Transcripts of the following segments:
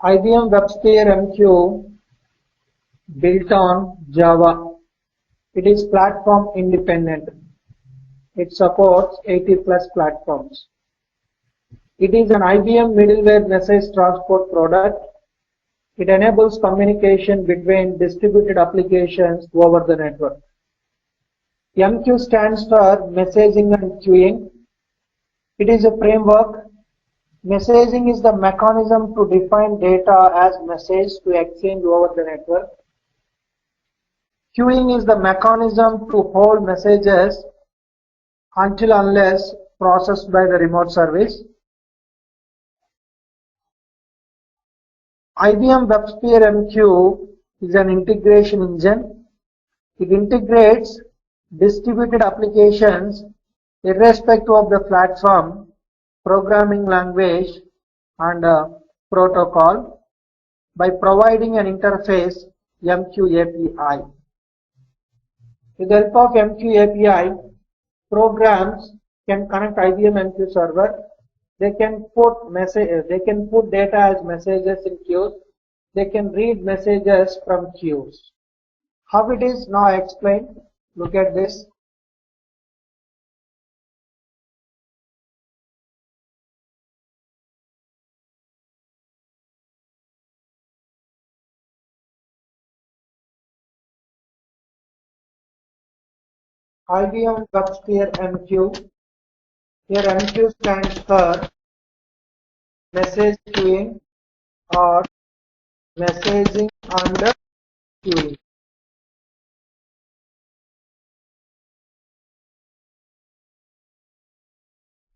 IBM WEBSPHERE MQ built on Java. It is platform independent. It supports 80 plus platforms. It is an IBM middleware message transport product. It enables communication between distributed applications over the network. MQ stands for messaging and queuing. It is a framework. Messaging is the mechanism to define data as message to exchange over the network. Queuing is the mechanism to hold messages until unless processed by the remote service. IBM WEBSPHERE MQ is an integration engine. It integrates distributed applications irrespective of the platform, programming language, and protocol by providing an interface MQ API. With the help of MQ API, programs can connect IBM MQ server. They can put data as messages in queues. They can read messages from queues. How it is now explained? Look at this. IBM WEBSPHERE MQ. Here MQ stands for message queuing or messaging under queuing.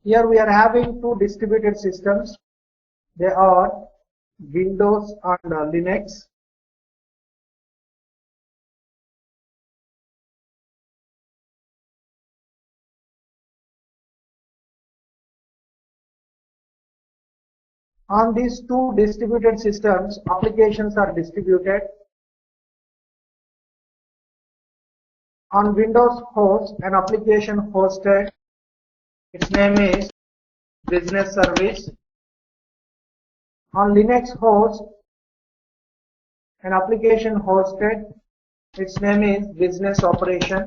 Here we are having two distributed systems. They are Windows and Linux. On these two distributed systems, applications are distributed. On Windows host, an application hosted, its name is Business Service. On Linux host, an application hosted, its name is Business Operation.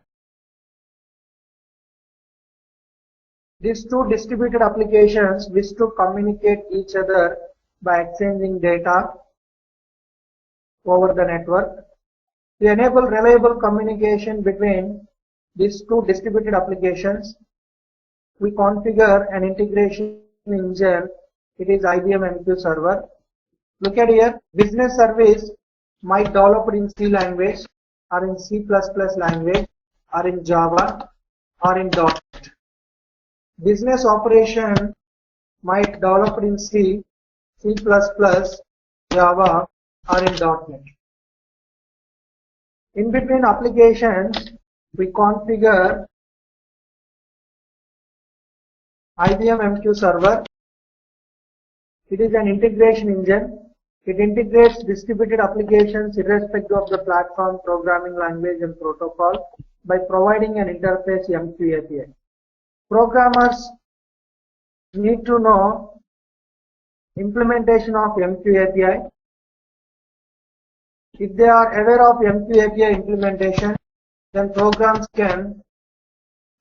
These two distributed applications wish to communicate each other by exchanging data over the network. To enable reliable communication between these two distributed applications, we configure an integration engine. It is IBM MQ Server. Look at here, Business Service might develop in C language or in C++ language or in Java or in .NET. Business Operation might develop in C, C++, Java or in .NET. In between applications, we configure IBM MQ Server. It is an integration engine. It integrates distributed applications irrespective of the platform, programming language and protocol by providing an interface MQ API. Programmers need to know implementation of MQ API. If they are aware of MQ API implementation, then programs can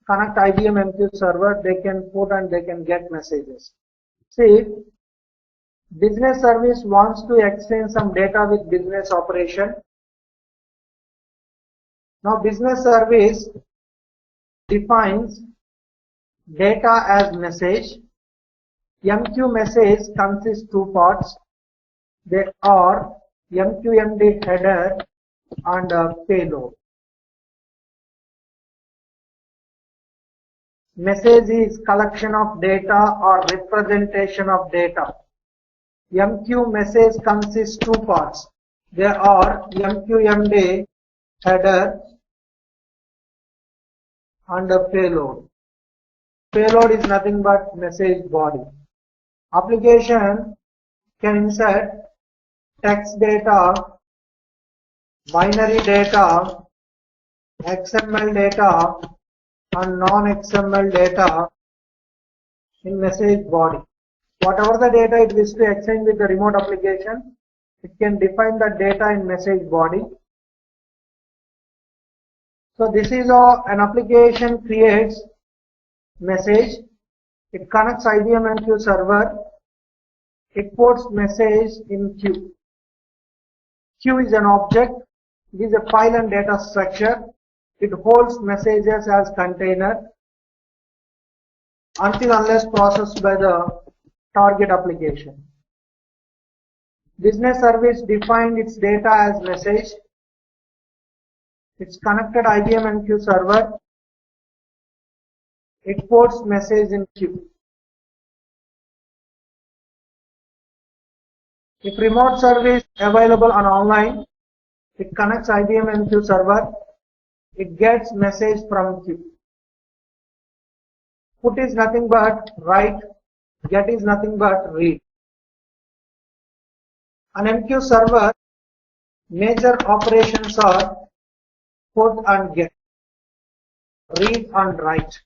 connect IBM MQ server, they can put and they can get messages. See, Business Service wants to exchange some data with Business Operation. Now Business Service defines data as message. MQ message consists two parts. They are MQMD header and payload. Message is collection of data or representation of data. MQ message consists two parts. They are MQMD header and a payload. Payload is nothing but message body. Application can insert text data, binary data, XML data and non-XML data in message body. Whatever the data it wishes to exchange with the remote application, It can define the data in message body. So this is an application creates message. It connects IBM MQ server. It puts message in queue. Queue is an object. It is a file and data structure. It holds messages as container until unless processed by the target application. Business service defined its data as message. It's connected IBM MQ server. It puts message in queue. If remote service available on online, it connects IBM MQ server. It gets message from queue. Put is nothing but write. Get is nothing but read. On MQ server, major operations are put and get, read and write.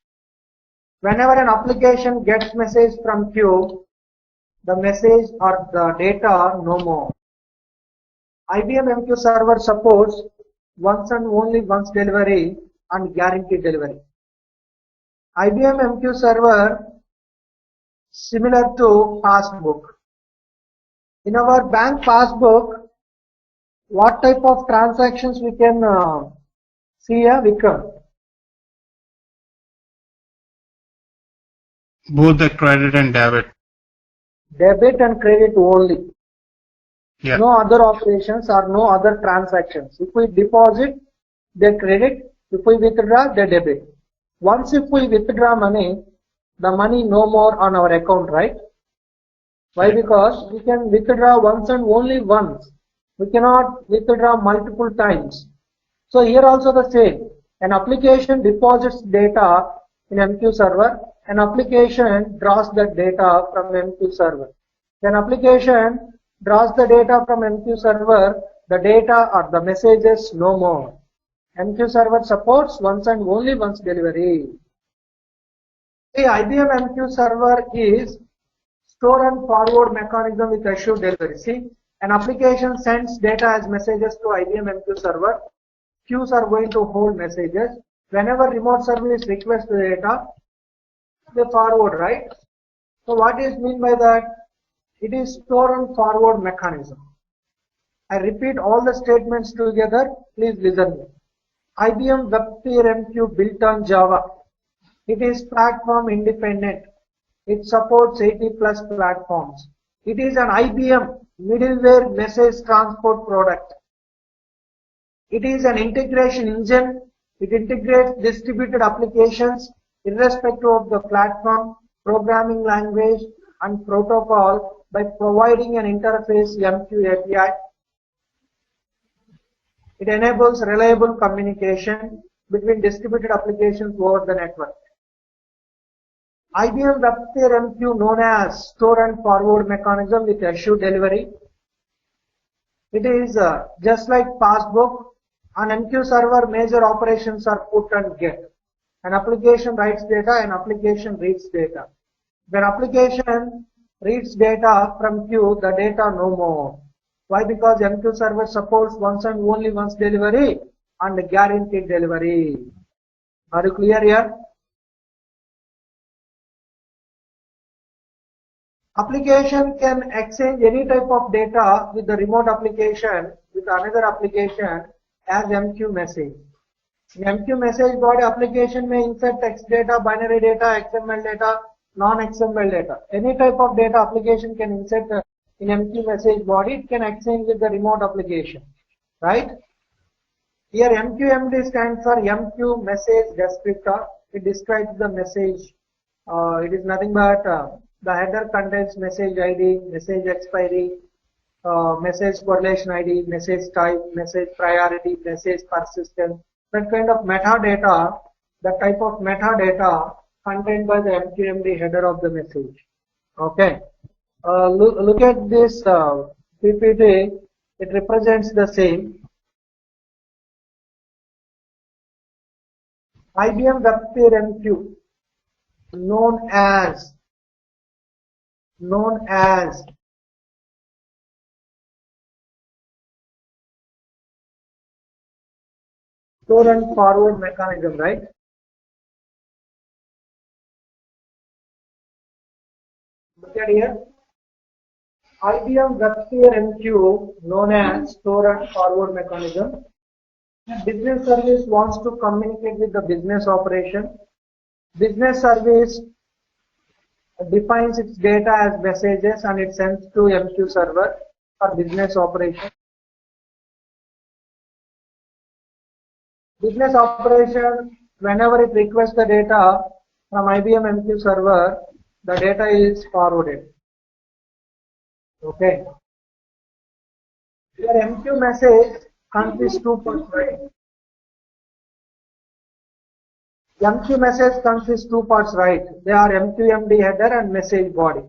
Whenever an application gets message from queue, the message or the data no more. IBM MQ server supports once and only once delivery and guaranteed delivery. IBM MQ server similar to passbook. In our bank passbook, what type of transactions we can see here, Vikram? Both the credit and debit. Debit and credit only. Yeah. No other operations or no other transactions. If we deposit, they credit. If we withdraw, they debit. Once if we withdraw money, the money no more on our account, right? Why? Because we can withdraw once and only once. We cannot withdraw multiple times. So here also the same. An application deposits data in MQ server. An application draws the data from MQ server. An application draws the data from MQ server, the data or the messages no more. MQ server supports once and only once delivery. The IBM MQ server is store and forward mechanism with assured delivery. See, an application sends data as messages to IBM MQ server. Queues are going to hold messages. Whenever remote service requests the data, they forward, right? So what is mean by that? It is store and forward mechanism. I repeat all the statements together. Please listen. IBM WEBSPHERE MQ built on Java. It is platform independent. It supports 80 plus platforms. It is an IBM middleware message transport product. It is an integration engine. It integrates distributed applications irrespective of the platform, programming language and protocol by providing an interface MQ API. It enables reliable communication between distributed applications over the network. IBM WEBSPHERE MQ known as store and forward mechanism with assured delivery. It is just like passbook. On MQ server, major operations are put and get. An application writes data, an application reads data. When application reads data from queue, the data no more. Why? Because MQ server supports once and only once delivery and guaranteed delivery. Are you clear here? Application can exchange any type of data with the remote application with another application as MQ message. In MQ message body, application may insert text data, binary data, XML data, non-XML data. Any type of data application can insert in MQ message body. It can exchange with the remote application, right? Here MQMD stands for MQ message descriptor. It describes the message. It is nothing but the header contains message ID, message expiry, message correlation ID, message type, message priority, message persistence. That kind of metadata, that type of metadata contained by the MQMD header of the message. Okay. Look at this PPT. It represents the same. IBM WEBSPHERE MQ, known as store and forward mechanism, right? Look at here. IBM WEBSPHERE MQ, known as store and forward mechanism. Business service wants to communicate with the business operation. Business service defines its data as messages and it sends to MQ server for business operation. Business operation, whenever it requests the data from IBM MQ server, the data is forwarded. Okay. Your MQ message consists two parts, right? MQ message consists two parts, right? They are MQMD header and message body.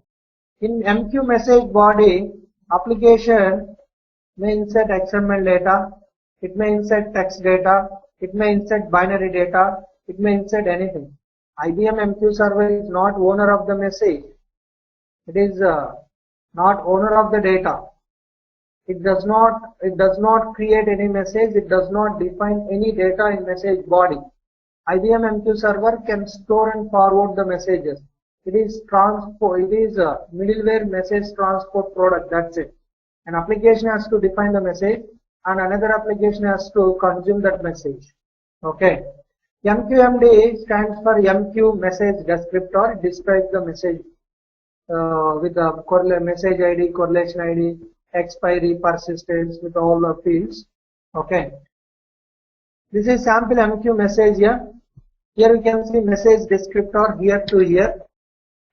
In MQ message body, application may insert XML data, it may insert text data, it may insert binary data, it may insert anything. IBM MQ server is not owner of the message. It is not owner of the data. It does not create any message. It does not define any data in message body. IBM MQ server can store and forward the messages. It is a middleware message transport product. That's it. An application has to define the message and another application has to consume that message. Okay. MQMD stands for MQ message descriptor. It describes the message with the message ID, correlation ID, expiry, persistence with all the fields. Okay. This is sample MQ message here. Here you can see message descriptor here to here.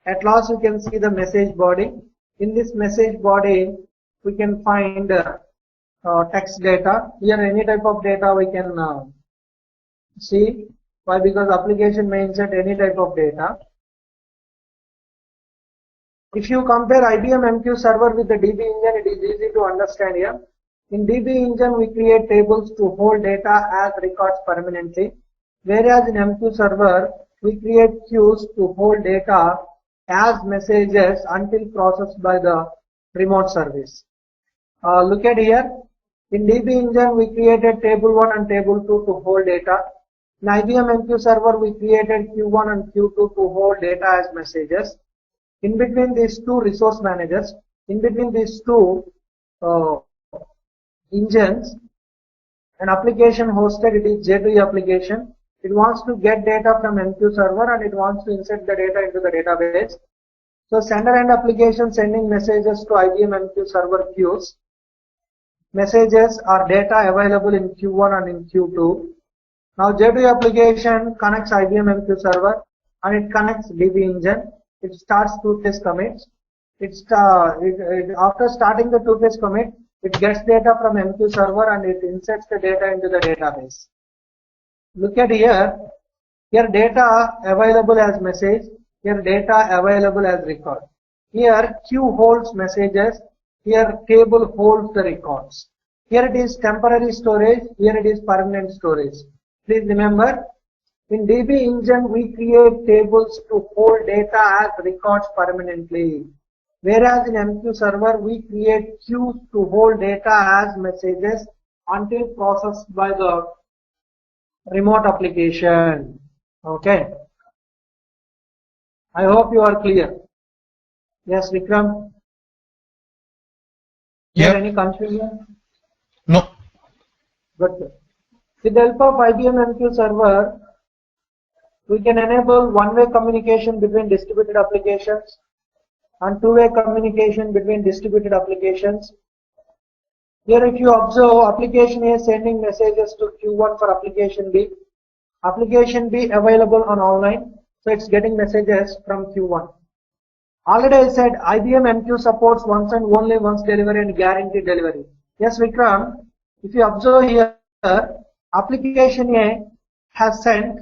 At last you can see the message body. In this message body we can find text data. Here any type of data we can see. Why? Because application may insert any type of data. If you compare IBM MQ server with the DB engine, it is easy to understand here. In DB engine, we create tables to hold data as records permanently, whereas in MQ server, we create queues to hold data as messages until processed by the remote service. Look at here. In DB engine, we created table 1 and table 2 to hold data. In IBM MQ server, we created Q1 and Q2 to hold data as messages. In between these two resource managers, in between these two engines, an application hosted, it is J2E application. It wants to get data from MQ server and it wants to insert the data into the database. So sender end application sending messages to IBM MQ server queues. Messages are data available in Q1 and in Q2. Now J2E application connects IBM MQ server and it connects DB engine. It starts two-phase commits. After starting the two-phase commit, it gets data from MQ server and it inserts the data into the database. Look at here. Here data available as message. Here data available as record. Here queue holds messages. Here table holds the records. Here it is temporary storage. Here it is permanent storage. Please remember, in DB engine, we create tables to hold data as records permanently. Whereas in MQ server, we create queues to hold data as messages until processed by the remote application. Okay. I hope you are clear. Yes, Vikram? Yeah. Any confusion? No. Good. With the help of IBM MQ server, we can enable one-way communication between distributed applications and two-way communication between distributed applications. Here if you observe, application A is sending messages to Q1 for application B. Application B available on online, so it's getting messages from Q1. Already I said IBM MQ supports once and only once delivery and guaranteed delivery. Yes, Vikram, if you observe here, application A has sent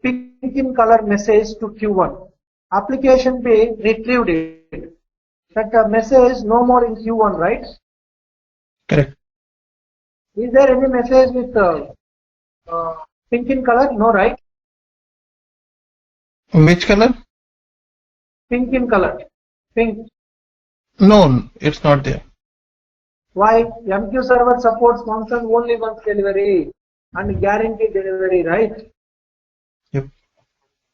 pink in color message to Q1. Application B retrieved it. That message no more in Q1, right? Correct. Is there any message with pink in color? No, right? Which color? Pink in color. Pink. No, it's not there. Why? MQ server supports once and only once delivery. and guarantee delivery, right? Yep.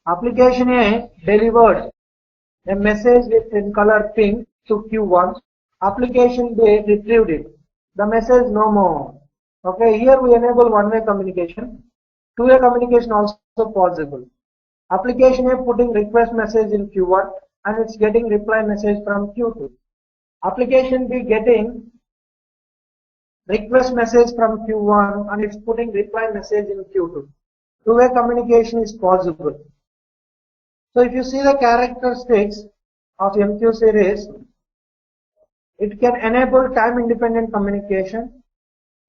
Application A delivered a message with in color pink to Q1. Application B retrieved it. The message no more. Okay, here we enable one-way communication. Two-way communication also possible. Application A putting request message in Q1 and it's getting reply message from Q2. Application B getting request message from Q1 and it's putting reply message in Q2. Two-way communication is possible. So if you see the characteristics of MQ series, it can enable time-independent communication.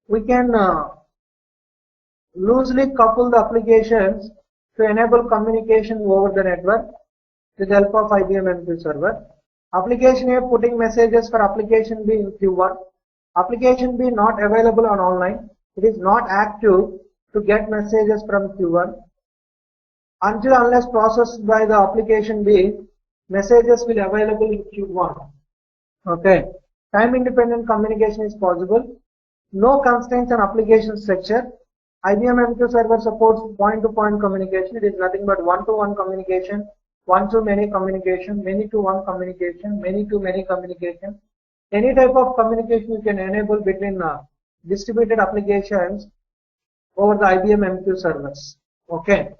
We can loosely couple the applications to enable communication over the network with the help of IBM MQ Server. Application A putting messages for application B in Q1. Application B not available on online. It is not active to get messages from Q1. Until unless processed by the application B, messages will available in Q1. Okay. Time independent communication is possible. No constraints on application structure. IBM MQ Server supports point-to-point communication. It is nothing but one-to-one communication, one-to-many communication, many-to-one communication, many-to-many communication. Any type of communication you can enable between distributed applications over the IBM MQ servers. Okay.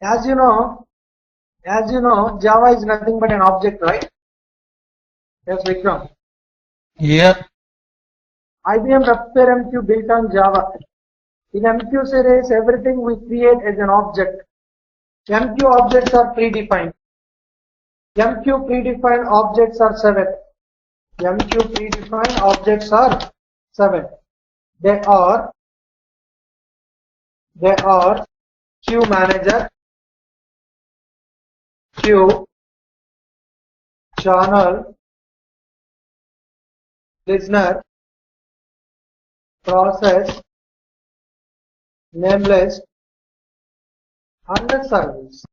As you know, Java is nothing but an object, right? Yes, Vikram. Yeah. IBM WEBSPHERE MQ built on Java. In MQ series, everything we create as an object. MQ objects are predefined. MQ predefined objects are 7. MQ predefined objects are 7. They are queue manager, queue, channel, listener, process, nameless, and the service.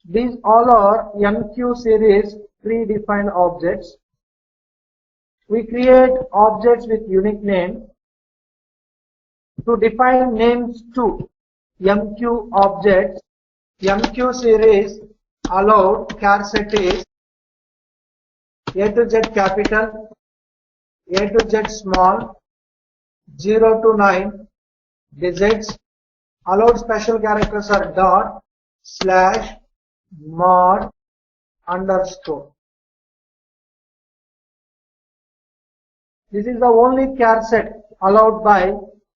These all are MQ series predefined objects. We create objects with unique name. To define names to MQ objects, MQ series allowed char set is A to Z capital, A to Z small, 0 to 9 digits. Allowed special characters are dot, slash, mod, underscore. This is the only char set allowed by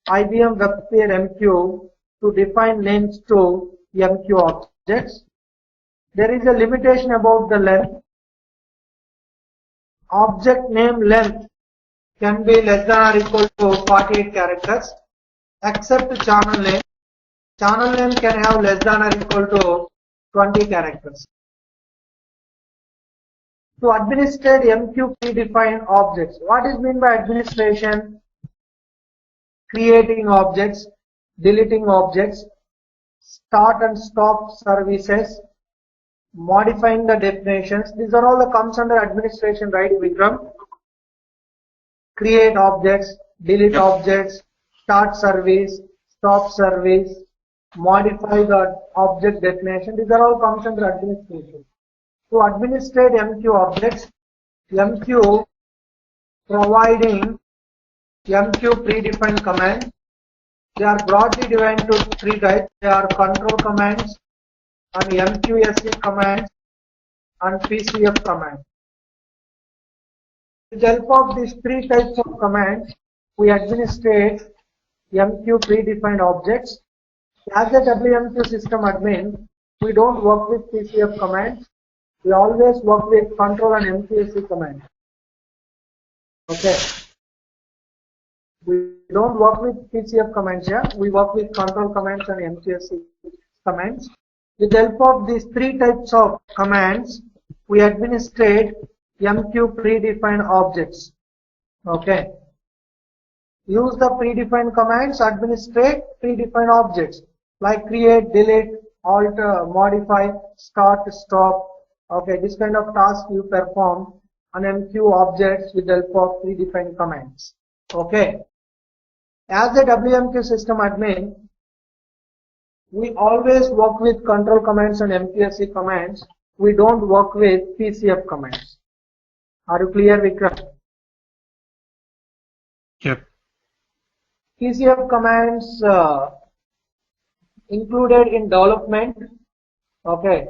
IBM WEBSPHERE MQ to define names to MQ objects. There is a limitation about the length. Object name length can be less than or equal to 48 characters, except channel name. Channel name can have less than or equal to 20 characters. To administrate MQ predefined objects, what is meant by administration? Creating objects, deleting objects, start and stop services, modifying the definitions. These are all the comes under administration, right, Vikram? Create objects, delete objects, start service, stop service, modify the object definition. These are all comes under administration. To administrate MQ objects, MQ providing MQ predefined commands. They are broadly divided into 3 types. They are control commands and MQSC commands and PCF commands. With the help of these 3 types of commands, we administrate MQ predefined objects. As a WMQ system admin, we don't work with PCF commands. We always work with control and MQSC commands. Okay. We don't work with PCF commands here. We work with control commands and MQSC commands. With the help of these 3 types of commands, we administrate MQ predefined objects. Okay. Use the predefined commands, administrate predefined objects like create, delete, alter, modify, start, stop. Okay, this kind of task you perform on MQ objects with the help of predefined commands. Okay. As a WMQ system admin, we always work with control commands and MQSC commands. We don't work with PCF commands. Are you clear, Vikram? Yep. PCF commands included in development. Okay.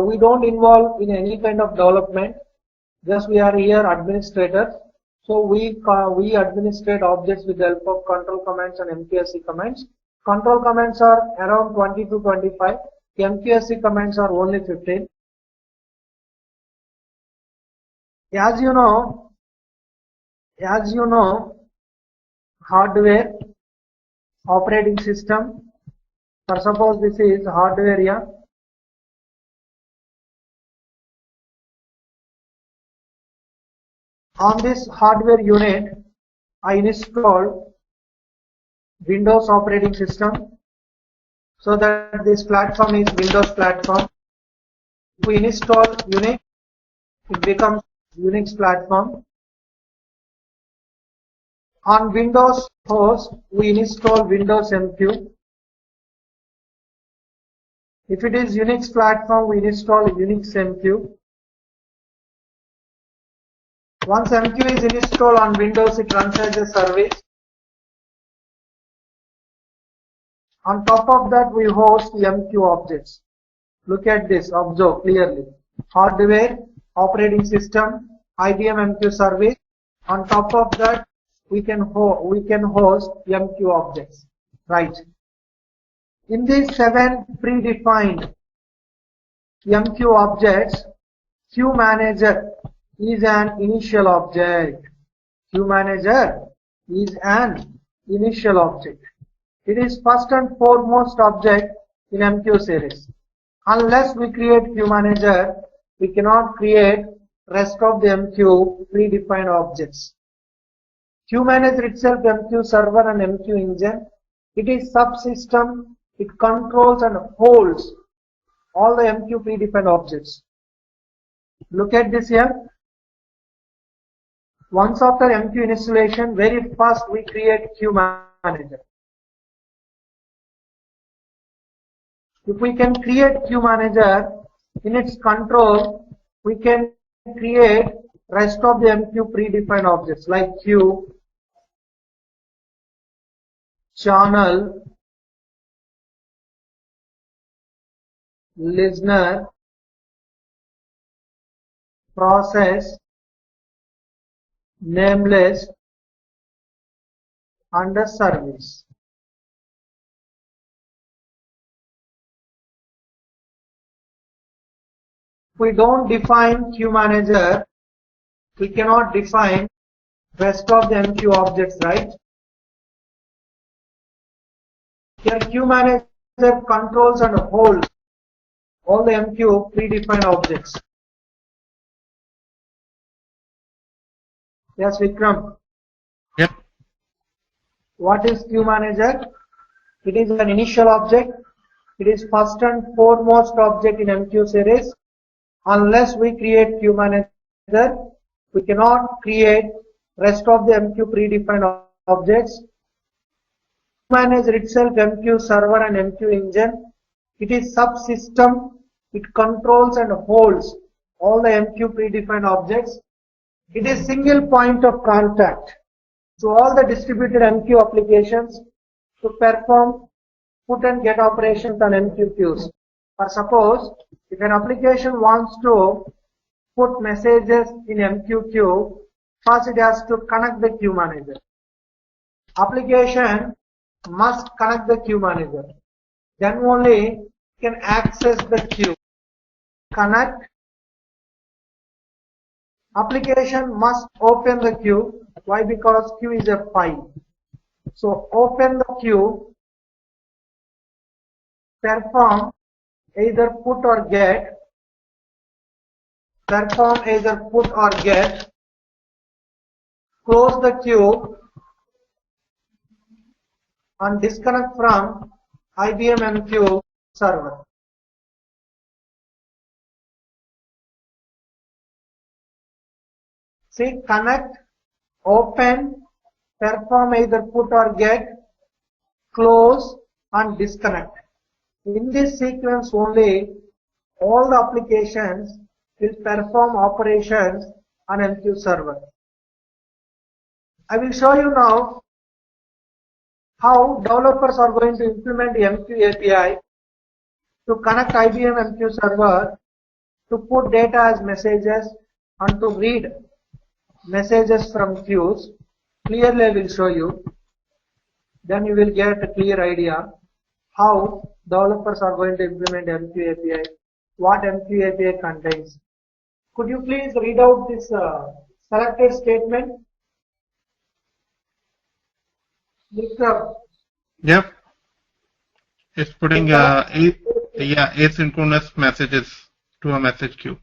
We don't involve in any kind of development. Just we are here administrators. So we administrate objects with the help of control commands and MQSC commands. Control commands are around 20 to 25. MQSC commands are only 15. As you know, hardware, operating system. For suppose this is hardware here. On this hardware unit, I installed Windows operating system, so that this platform is Windows platform. If we install Unix, it becomes Unix platform. On Windows host, we install Windows MQ. If it is Unix platform, we install Unix MQ. Once MQ is installed on Windows, it runs as a service. On top of that, we host MQ objects. Look at this, observe clearly. Hardware, operating system, IBM MQ Service. On top of that, we can host MQ objects. Right. In these 7 predefined MQ objects, Queue Manager is an initial object. Queue Manager is an initial object. It is first and foremost object in MQ series. Unless we create Queue Manager, we cannot create rest of the MQ predefined objects. Queue Manager itself, MQ Server and MQ Engine, it is subsystem. It controls and holds all the MQ predefined objects. Look at this here. Once after MQ installation, very first we create Queue Manager. If we can create Queue Manager, in its control, we can create rest of the MQ predefined objects like queue, channel, listener, process, nameless, and a service. If we don't define Queue Manager, we cannot define rest of the MQ objects, right? Here Queue Manager controls and holds all the MQ predefined objects. Yes, Vikram. Yep. What is Queue Manager? It is an initial object. It is first and foremost object in MQ series. Unless we create Queue Manager, we cannot create rest of the MQ predefined objects. Queue Manager itself, MQ Server and MQ Engine, it is subsystem. It controls and holds all the MQ predefined objects. It is single point of contact to all the distributed MQ applications to perform put and get operations on MQ queues. For suppose, if an application wants to put messages in MQ queue, first it has to connect the Queue Manager. Application must connect the Queue Manager. Then only it can access the queue. Connect. Application must open the queue. Why? Because queue is a file. So open the queue, perform either put or get, close the queue and disconnect from IBM MQ server. See, connect, open, perform either put or get, close and disconnect. In this sequence only, all the applications will perform operations on MQ server. I will show you now how developers are going to implement the MQ API to connect IBM MQ server, to put data as messages and to read messages from queues. Clearly I will show you. Then you will get a clear idea how developers are going to implement MQ API, what MQ API contains. Could you please read out this selected statement? Vikram. Yep. It's putting asynchronous messages to a message queue.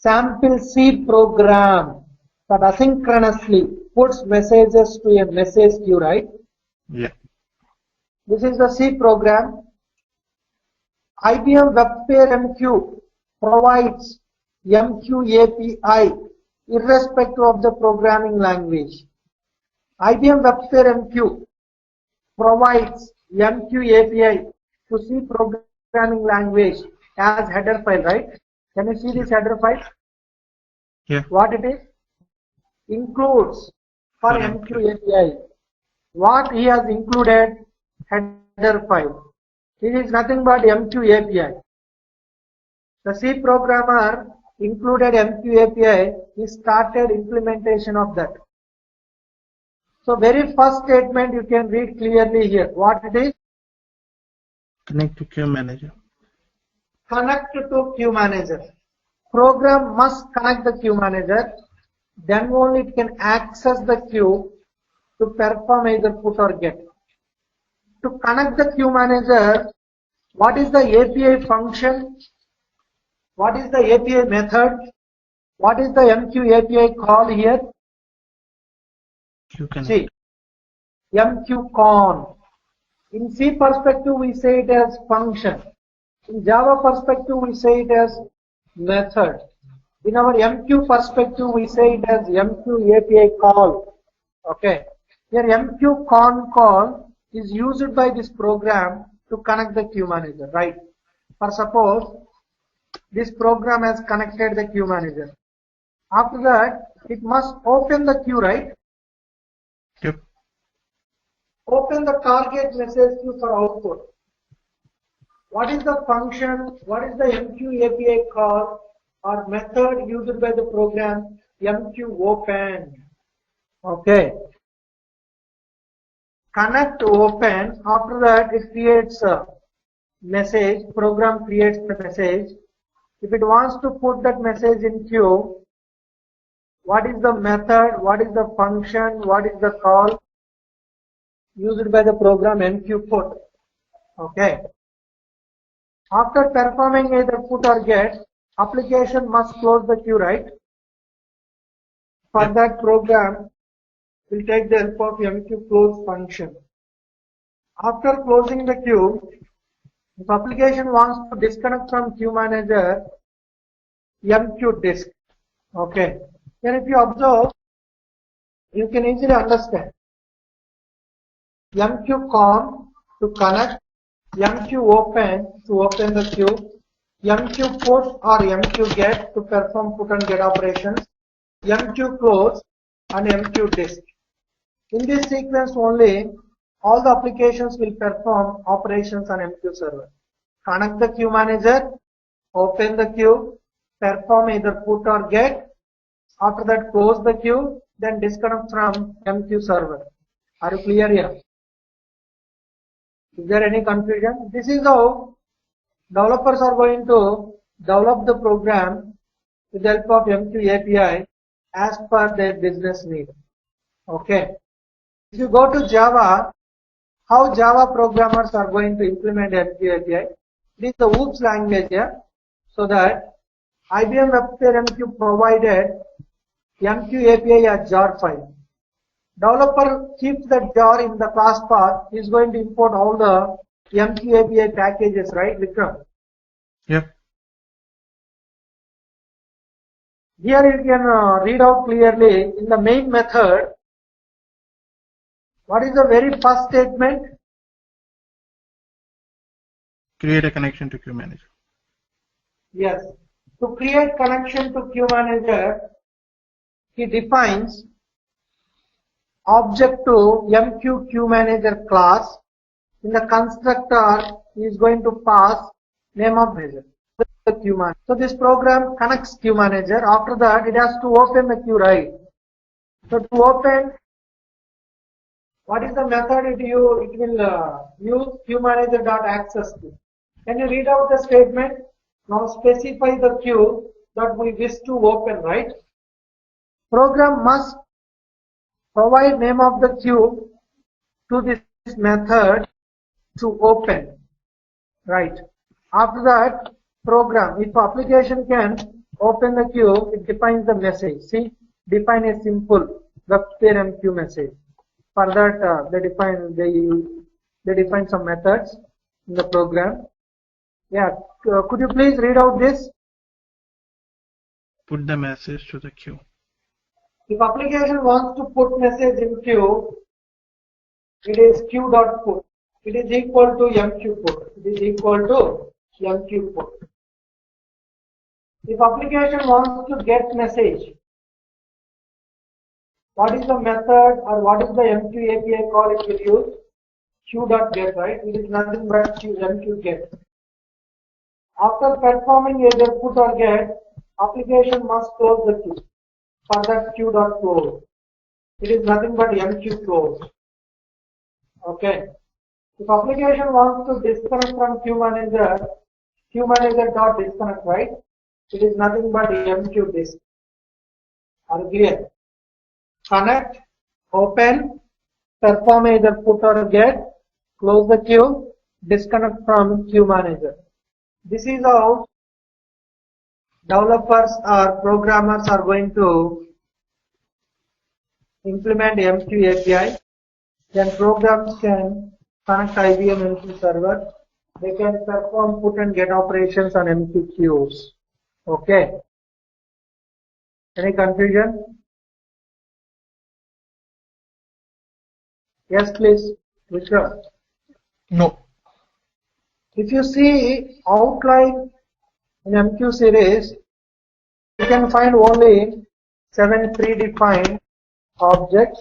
Sample C program that asynchronously puts messages to a message queue, right? Yeah. This is the C program. IBM WEBSPHERE MQ provides MQ API irrespective of the programming language. IBM WEBSPHERE MQ provides MQ API to C programming language as header file, right? Can you see this header file? Yeah. What it is? Includes for MQ API. What he has included? Header file. This is nothing but MQ API. The C programmer included MQ API. He started implementation of that. So very first statement you can read clearly here. What it is? Connect to queue manager. Connect to queue manager. Program must connect the queue manager. Then only it can access the queue to perform either put or get. To connect the queue manager, what is the API function? What is the API method? What is the MQ API call here? See, MQ con. In C perspective, we say it as function. In Java perspective, we say it as method. In our MQ perspective, we say it as MQ API call. Okay. Here MQ con call is used by this program to connect the queue manager, right? For suppose this program has connected the queue manager. After that, it must open the queue, right? Yep. Open the target message queue for output. What is the function? What is the MQ API call or method used by the program? MQ open. Okay. Connect to open. After that, it creates a message. Program creates the message. If it wants to put that message in queue, what is the method? What is the function? What is the call used by the program MQ put? Okay. After performing either put or get, application must close the queue, right? For that, program will take the help of MQ close function. After closing the queue, if application wants to disconnect from queue manager, MQ disk. Okay. Then if you observe, you can easily understand. MQ con to connect, MQ open to open the queue, MQ put or MQ get to perform put and get operations, MQ close and MQ disk. In this sequence only, all the applications will perform operations on MQ server. Connect the queue manager, open the queue, perform either put or get. After that, close the queue, then disconnect from MQ server. Are you clear here? Is there any confusion? This is how developers are going to develop the program with the help of MQ API as per their business need. Okay. If you go to Java, how Java programmers are going to implement MQ API? This is the OOPS language here. So that IBM WEBSPHERE MQ provided MQ API as jar file. Developer keeps that jar in the class path. He is going to import all the MQ API packages, right, Vikram? Yep. Here you can read out clearly in the main method. What is the very first statement? Create a connection to queue manager. Yes. To create connection to queue manager, he defines object to MQ queue manager class. In the constructor, he is going to pass name of manager, the queue manager. So this program connects queue manager. After that, it has to open the queue, right? So to open, what is the method it will use queue manager dot access queue. Can you read out the statement? Now specify the queue that we wish to open, right? Program must provide name of the queue to this method to open, right? After that, program, if application can open the queue, it defines the message. See, define a simple WEBSPHERE MQ message. For that, they define some methods in the program. Yeah, could you please read out this? Put the message to the queue. If application wants to put message in queue, it is queue.put. It is equal to MQ put. It is equal to MQ put. If application wants to get message, what is the method or what is the MQ API call it will use? Queue.get, right? It is nothing but MQ get. After performing either put or get, application must close the queue. For that queue.close. It is nothing but MQ close. Okay. If application wants to disconnect from queue manager dot disconnect, right? It is nothing but MQ disk. Are you clear? Connect, open, perform either put or get, close the queue, disconnect from queue manager. This is how developers or programmers are going to implement MQ API. Then programs can connect IBM MQ server. They can perform put and get operations on MQ queues. Okay. Any confusion? Yes, please. Vikram. No. If you see outline in MQ series, you can find only 7 predefined objects,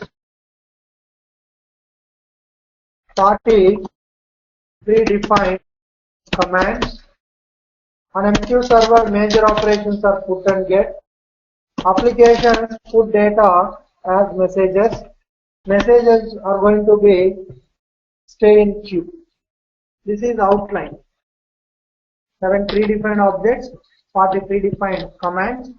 40 predefined commands. On MQ server, major operations are put and get. Applications put data as messages. Messages are going to be stay in queue. This is outline. 7 predefined objects, 40 predefined commands,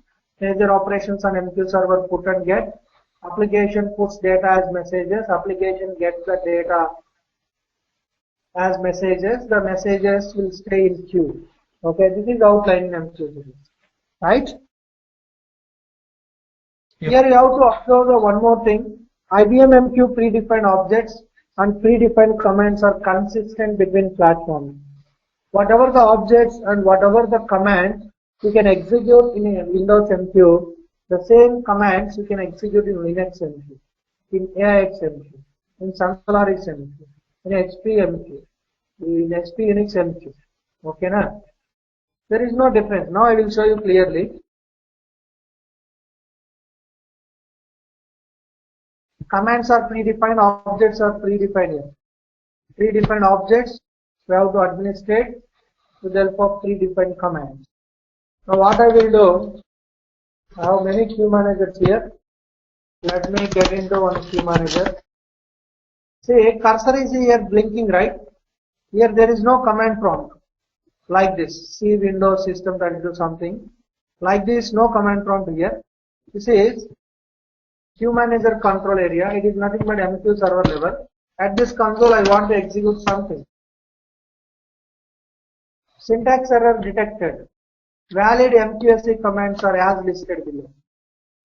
major operations on MQ server put and get. Application puts data as messages. Application gets the data as messages. The messages will stay in queue. Okay, this is outline in MQ series. Right? Yep. Here you have to observe one more thing. IBM MQ predefined objects and predefined commands are consistent between platforms. Whatever the objects and whatever the commands you can execute in a Windows MQ, the same commands you can execute in Linux MQ, in AIX MQ, in Sun Solaris MQ, in HP MQ, in HP Unix MQ. Okay, na? There is no difference. Now I will show you clearly. Commands are predefined, objects are predefined here. Predefined objects we have to administrate with the help of predefined commands. Now what I will do, I have many queue managers here. Let me get into one queue manager. See, cursor is here blinking, right? Here there is no command prompt like this. See Windows system that do something like this. No command prompt here. This is queue manager control area. It is nothing but MQ server level. At this console, I want to execute something. Syntax error detected. Valid MQSC commands are as listed below.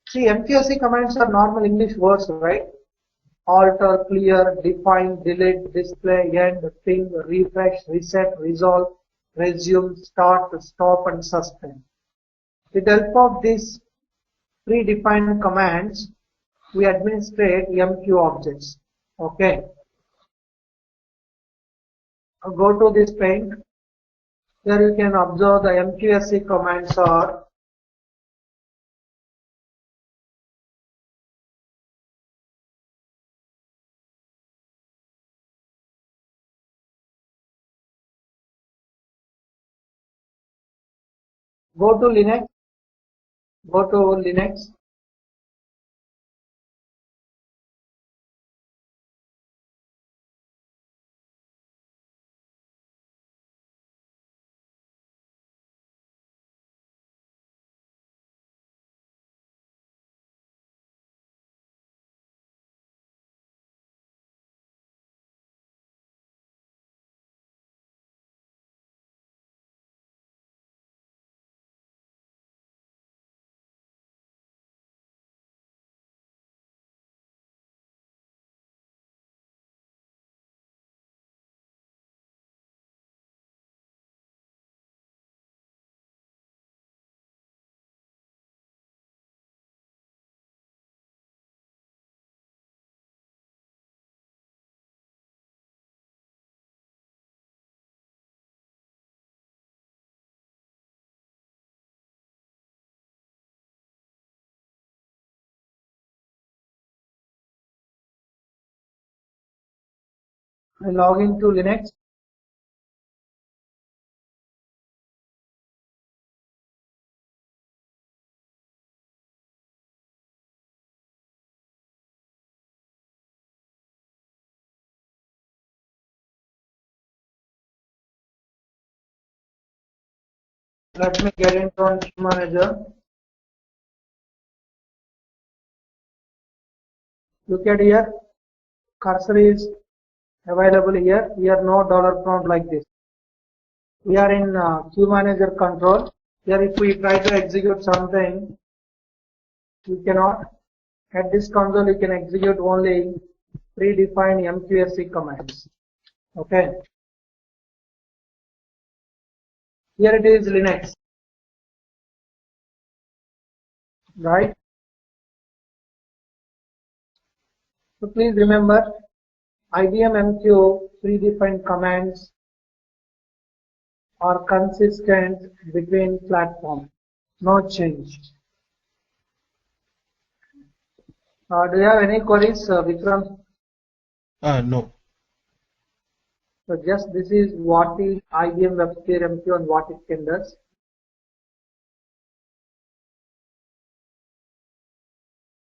See, MQSC commands are normal English words, right? Alter, clear, define, delete, display, end, ping, refresh, reset, resolve, resume, start, stop, and suspend. With the help of these predefined commands, we administrate MQ objects. Okay. Go to this pane. Here you can observe the MQSC commands are go to Linux. Go to Linux. I log into Linux. Let me get into MQ Manager. Look at here. Cursor is available here. Here no dollar prompt like this. We are in Q Manager control. Here if we try to execute something, we cannot. At this console you can execute only predefined MQSC commands. Okay. Here it is Linux. Right. So please remember IBM MQ predefined commands are consistent between platforms. No change. Do you have any queries, Vikram? No. So just this is what is IBM WEBSPHERE MQ and what it can do.